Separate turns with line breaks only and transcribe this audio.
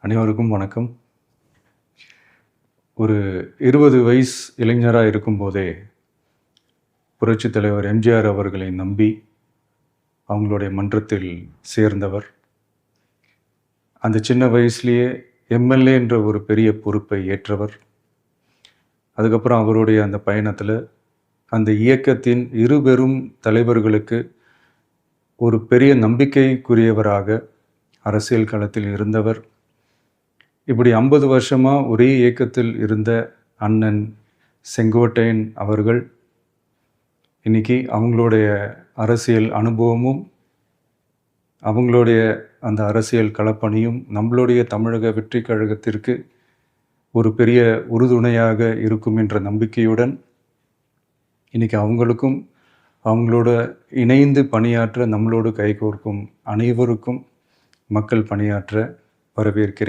அனைவருக்கும் வணக்கம். ஒரு 20 வயசு இளைஞராக இருக்கும்போதே புரட்சித் தலைவர் எம்ஜிஆர் அவர்களை நம்பி அவங்களுடைய மன்றத்தில் சேர்ந்தவர். அந்த சின்ன வயசுலேயே எம்எல்ஏ என்ற ஒரு பெரிய பொறுப்பை ஏற்றவர். அதுக்கப்புறம் அவருடைய அந்த பயணத்தில் அந்த இயக்கத்தின் இருபெரும் தலைவர்களுக்கு ஒரு பெரிய நம்பிக்கைக்குரியவராக அரசியல் களத்தில் இருந்தவர். இப்படி 50 வருஷமாக ஒரே இயக்கத்தில் இருந்த அண்ணன் செங்கோட்டையன் அவர்கள் இன்னைக்கு அவங்களுடைய அரசியல் அனுபவமும் அவங்களுடைய அந்த அரசியல் களப்பணியும் நம்மளுடைய தமிழக வெற்றி கழகத்திற்கு ஒரு பெரிய உறுதுணையாக இருக்கும் என்ற நம்பிக்கையுடன் இன்னைக்கு அவங்களுக்கும் அவங்களோட இணைந்து பணியாற்ற நம்மளோடு கைகோர்க்கும் அனைவருக்கும் மக்கள் பணியாற்ற வரவேற்கிறேன்.